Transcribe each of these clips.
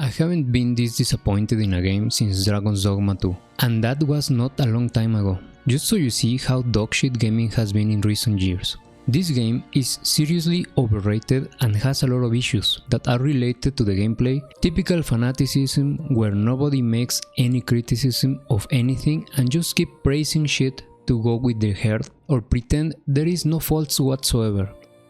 I haven't been this disappointed in a game since Dragon's Dogma 2, and that was not a long time ago. Just so you see how dogshit gaming has been in recent years. This game is seriously overrated and has a lot of issues that are related to the gameplay, typical fanaticism where nobody makes any criticism of anything and just keep praising shit to go with their herd or pretend there is no faults whatsoever.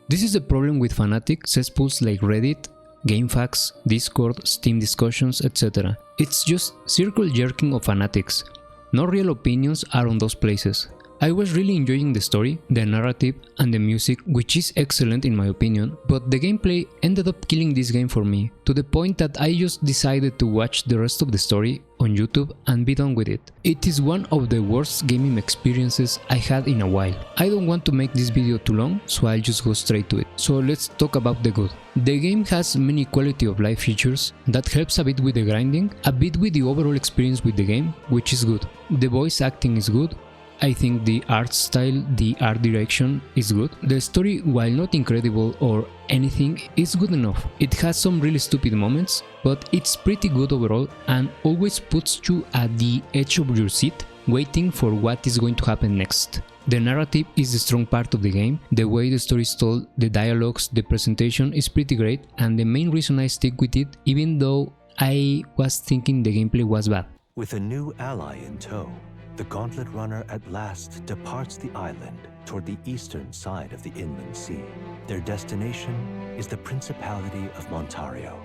This is the problem with fanatic cesspools like Reddit, GameFAQs, Discord, Steam discussions, etc. It's just circle jerking of fanatics. No real opinions are on those places. I was really enjoying the story, the narrative, and the music, which is excellent in my opinion, but the gameplay ended up killing this game for me, to the point that I just decided to watch the rest of the story on YouTube and be done with it. It is one of the worst gaming experiences I had in a while. I don't want to make this video too long, so I'll just go straight to it. So let's talk about the good. The game has many quality of life features that helps a bit with the grinding, a bit with the overall experience with the game, which is good. The voice acting is good. I think the art style, the art direction is good. The story, while not incredible or anything, is good enough. It has some really stupid moments, but it's pretty good overall and always puts you at the edge of your seat, waiting for what is going to happen next. The narrative is the strong part of the game. The way the story is told, the dialogues, the presentation is pretty great, and the main reason I stick with it, even though I was thinking the gameplay was bad. With a new ally in tow, the Gauntlet Runner at last departs the island toward the eastern side of the inland sea. Their destination is the Principality of Montario.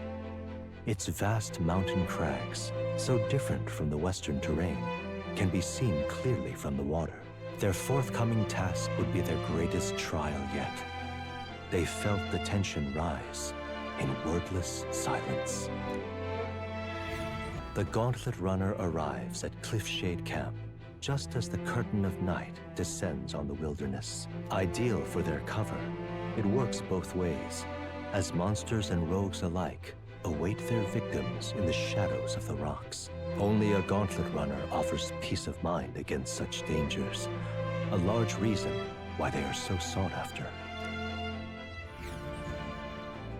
Its vast mountain crags, so different from the western terrain, can be seen clearly from the water. Their forthcoming task would be their greatest trial yet. They felt the tension rise in wordless silence. The Gauntlet Runner arrives at Cliffshade Camp just as the curtain of night descends on the wilderness. Ideal for their cover, it works both ways, as monsters and rogues alike await their victims in the shadows of the rocks. Only a Gauntlet Runner offers peace of mind against such dangers, a large reason why they are so sought after.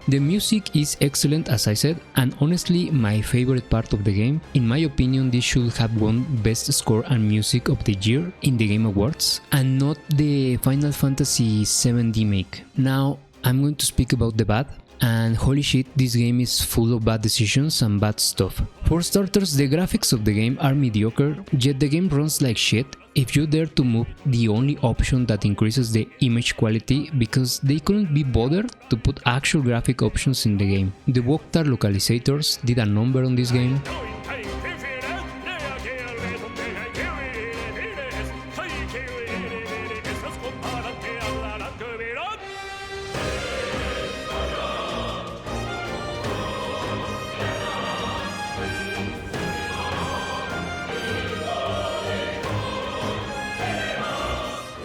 The music is excellent, as I said, and honestly my favorite part of the game. In my opinion, this should have won Best Score and Music of the Year in the Game Awards, and not the Final Fantasy VII Remake. Now, I'm going to speak about the bad, and holy shit, this game is full of bad decisions and bad stuff. For starters, the graphics of the game are mediocre, yet the game runs like shit if you dare to move the only option that increases the image quality, because they couldn't be bothered to put actual graphic options in the game. The Wokhtar localizators did a number on this game.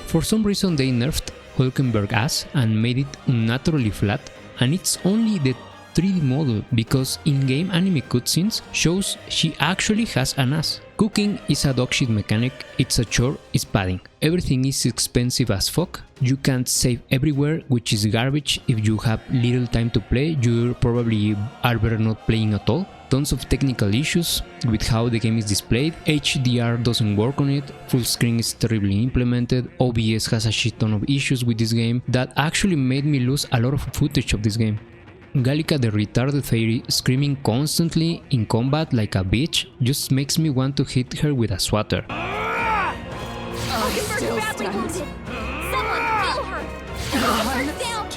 For some reason they nerfed Hulkenberg ass and made it unnaturally flat, and it's only the 3D model because in-game anime cutscenes shows she actually has an ass. Cooking is a dogshit mechanic, it's a chore, it's padding. Everything is expensive as fuck, you can't save everywhere, which is garbage. If you have little time to play, you probably are better not playing at all. Tons of technical issues with how the game is displayed, HDR doesn't work on it, full screen is terribly implemented, OBS has a shit ton of issues with this game that actually made me lose a lot of footage of this game. Gallica the retarded fairy screaming constantly in combat like a bitch just makes me want to hit her with a swatter.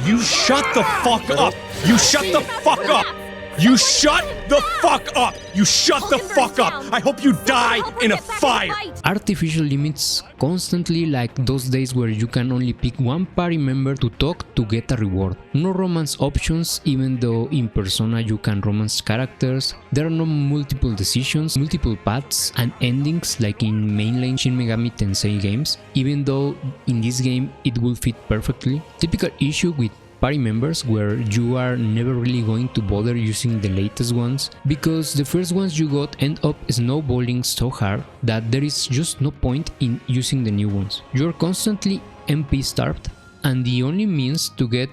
You shut the fuck up! You shut the fuck up! You shut the fuck up! You shut the fuck up! I hope you die in a fire! Artificial limits constantly, like those days where you can only pick one party member to talk to get a reward. No romance options, even though in Persona you can romance characters. There are no multiple decisions, multiple paths and endings like in mainline Shin Megami Tensei games, even though in this game it will fit perfectly. Typical issue with party members where you are never really going to bother using the latest ones, because the first ones you got end up snowballing so hard that there is just no point in using the new ones. You're constantly MP starved, and the only means to get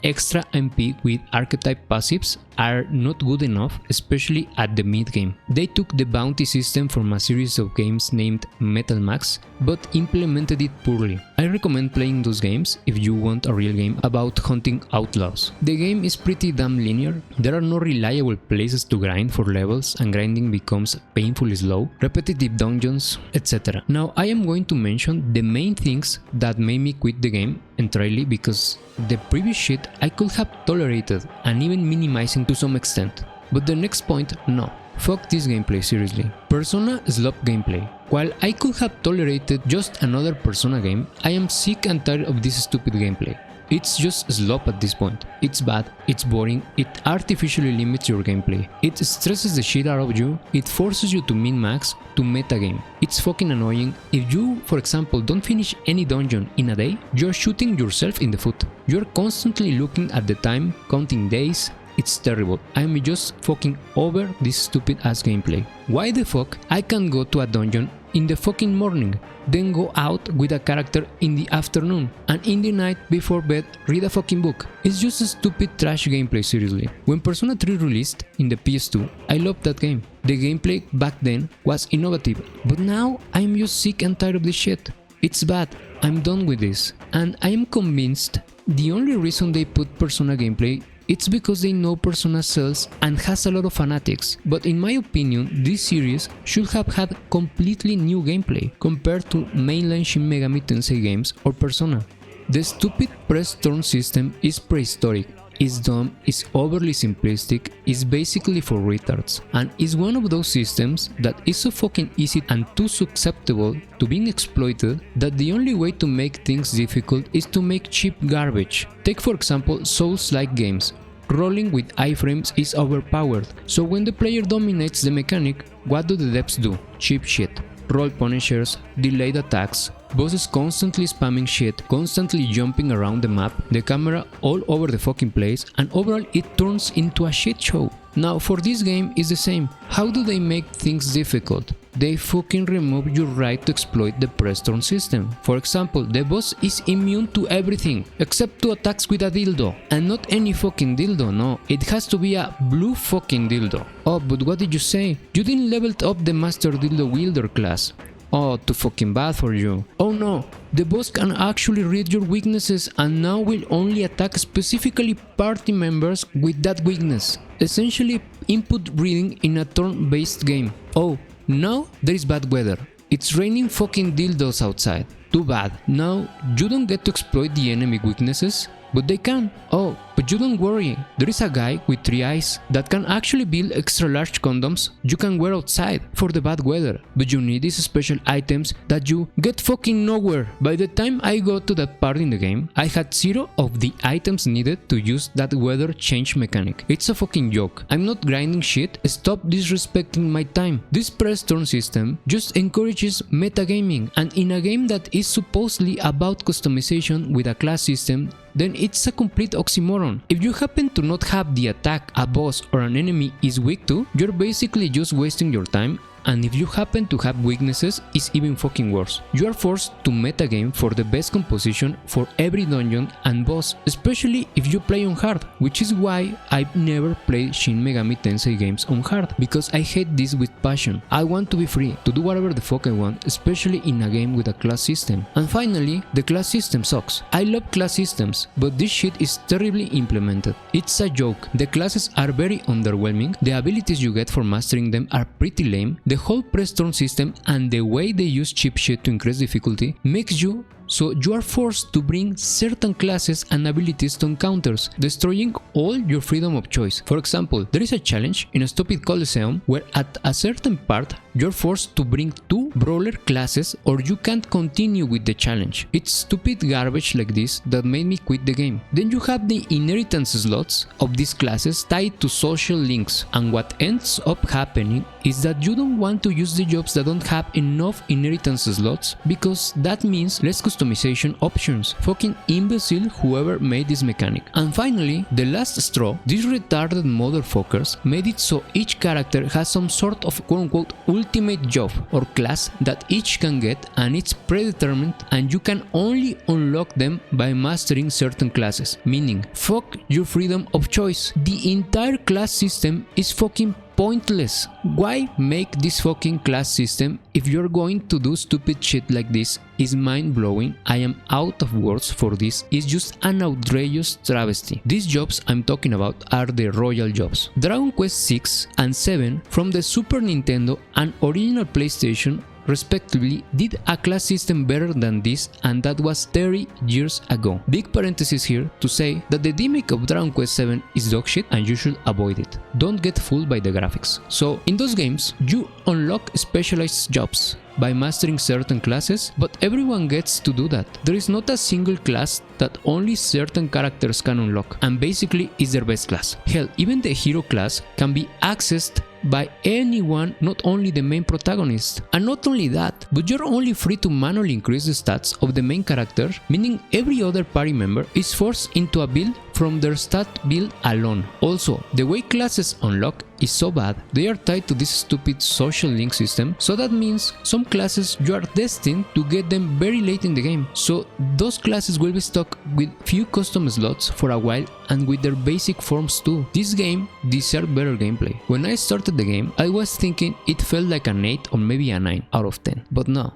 extra MP with archetype passives are not good enough, especially at the mid-game. They took the bounty system from a series of games named Metal Max, but implemented it poorly. I recommend playing those games if you want a real game about hunting outlaws. The game is pretty damn linear, there are no reliable places to grind for levels and grinding becomes painfully slow, repetitive dungeons, etc. Now I am going to mention the main things that made me quit the game entirely, because the previous shit I could have tolerated and even minimizing to some extent. But the next point, no. Fuck this gameplay, seriously. Persona SLOP gameplay. While I could have tolerated just another Persona game, I am sick and tired of this stupid gameplay. It's just SLOP at this point. It's bad, it's boring, it artificially limits your gameplay, it stresses the shit out of you, it forces you to min-max, to metagame. It's fucking annoying. If you, for example, don't finish any dungeon in a day, you're shooting yourself in the foot. You're constantly looking at the time, counting days. It's terrible. I'm just fucking over this stupid ass gameplay. Why the fuck I can't go to a dungeon in the fucking morning, then go out with a character in the afternoon, and in the night before bed read a fucking book? It's just a stupid trash gameplay, seriously. When Persona 3 released in the PS2, I loved that game. The gameplay back then was innovative, but now I'm just sick and tired of this shit. It's bad, I'm done with this, and I am convinced the only reason they put Persona gameplay it's because they know Persona sells and has a lot of fanatics, but in my opinion this series should have had completely new gameplay compared to mainline Shin Megami Tensei games or Persona. The stupid press turn system is prehistoric, is dumb, is overly simplistic, is basically for retards, and is one of those systems that is so fucking easy and too susceptible to being exploited that the only way to make things difficult is to make cheap garbage. Take for example Souls-like games. Rolling with iframes is overpowered, so when the player dominates the mechanic, what do the devs do? Cheap shit. Roll punishers, delayed attacks, bosses constantly spamming shit, constantly jumping around the map, the camera all over the fucking place, and overall it turns into a shit show. Now for this game is the same. How do they make things difficult? They fucking remove your right to exploit the press turn system. For example, the boss is immune to everything except to attacks with a dildo. And not any fucking dildo, no. It has to be a blue fucking dildo. Oh, but what did you say? You didn't level up the Master Dildo Wielder class. Oh, too fucking bad for you. Oh no, the boss can actually read your weaknesses and now will only attack specifically party members with that weakness. Essentially input reading in a turn-based game. Oh, now there is bad weather. It's raining fucking dildos outside. Too bad. Now you don't get to exploit the enemy weaknesses, but they can. Oh, but you don't worry, there is a guy with 3 eyes that can actually build extra large condoms you can wear outside for the bad weather, but you need these special items that you get fucking nowhere. By the time I got to that part in the game, I had 0 of the items needed to use that weather change mechanic. It's a fucking joke. I'm not grinding shit, stop disrespecting my time. This press turn system just encourages metagaming, and in a game that is supposedly about customization with a class system, then it's a complete oxymoron. If you happen to not have the attack a boss or an enemy is weak to, you're basically just wasting your time, and if you happen to have weaknesses, it's even fucking worse. You are forced to metagame for the best composition for every dungeon and boss, especially if you play on hard, which is why I've never played Shin Megami Tensei games on hard, because I hate this with passion. I want to be free, to do whatever the fuck I want, especially in a game with a class system. And finally, the class system sucks. I love class systems, but this shit is terribly implemented. It's a joke. The classes are very underwhelming, the abilities you get for mastering them are pretty lame, the whole press turn system and the way they use cheap shit to increase difficulty makes you so you are forced to bring certain classes and abilities to encounters, destroying all your freedom of choice. For example, there is a challenge in a stupid Coliseum where at a certain part you're forced to bring 2 brawler classes or you can't continue with the challenge. It's stupid garbage like this that made me quit the game. Then you have the inheritance slots of these classes tied to social links, and what ends up happening is that you don't want to use the jobs that don't have enough inheritance slots because that means less customization options. Fucking imbecile whoever made this mechanic. And finally, the last straw, these retarded motherfuckers made it so each character has some sort of quote-unquote ultimate job or class classes that each can get, and it's predetermined, and you can only unlock them by mastering certain classes, meaning fuck your freedom of choice. The entire class system is fucking pointless. Why make this fucking class system if you're going to do stupid shit like this? Is mind-blowing. I am out of words for this. It's just an outrageous travesty. These jobs I'm talking about are the royal jobs. Dragon Quest 6 and 7 from the Super Nintendo and original PlayStation respectively did a class system better than this, and that was 30 years ago. Big parenthesis here to say that the remake of Dragon Quest 7 is dogshit and you should avoid it. Don't get fooled by the graphics. So in those games you unlock specialized jobs by mastering certain classes, but everyone gets to do that. There is not a single class that only certain characters can unlock, and basically is their best class. Hell, even the hero class can be accessed by anyone, not only the main protagonist. And not only that, but you're only free to manually increase the stats of the main character, meaning every other party member is forced into a build from their stat build alone. Also, the way classes unlock is so bad, they are tied to this stupid social link system, so that means some classes you are destined to get them very late in the game, so those classes will be stuck with few custom slots for a while and with their basic forms too. This game deserved better gameplay. When I started the game, I was thinking it felt like an 8 or maybe a 9 out of 10, but no,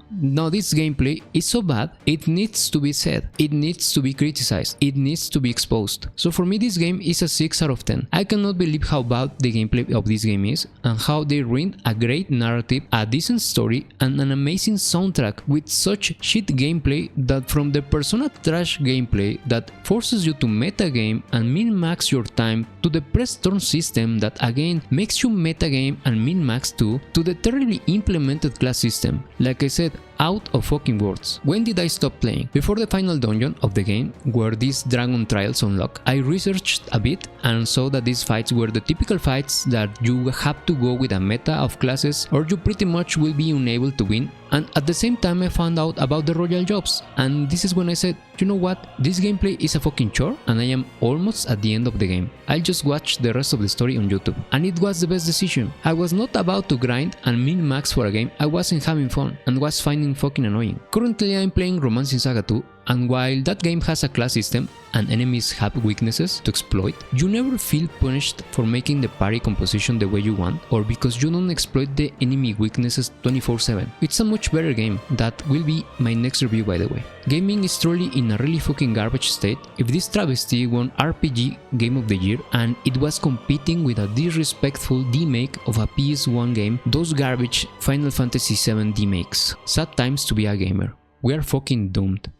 this gameplay is so bad, it needs to be said, it needs to be criticized, it needs to be exposed. So for me this game is a 6 out of 10. I cannot believe how bad the gameplay of this game is, and how they ruined a great narrative, a decent story, and an amazing soundtrack with such shit gameplay that from the Persona trash gameplay that forces you to metagame and min-max your time, to the press turn system that again makes you metagame and min-max too, to the terribly implemented class system. Like I said, out of fucking words. When did I stop playing? Before the final dungeon of the game, where these dragon trials unlock, I researched a bit and saw that these fights were the typical fights that you have to go with a meta of classes or you pretty much will be unable to win. And at the same time I found out about the royal jobs, and this is when I said, you know what, this gameplay is a fucking chore and I am almost at the end of the game. I'll just watch the rest of the story on YouTube. And it was the best decision. I was not about to grind and min-max for a game I wasn't having fun and was finding fucking annoying. Currently I'm playing Romancing Saga 2, and while that game has a class system and enemies have weaknesses to exploit, you never feel punished for making the party composition the way you want, or because you don't exploit the enemy weaknesses 24/7. It's a much better game. That will be my next review, by the way. Gaming is truly in a really fucking garbage state. If this travesty won RPG Game of the Year and it was competing with a disrespectful remake of a PS1 game, those garbage Final Fantasy VII remakes. Sad times to be a gamer. We are fucking doomed.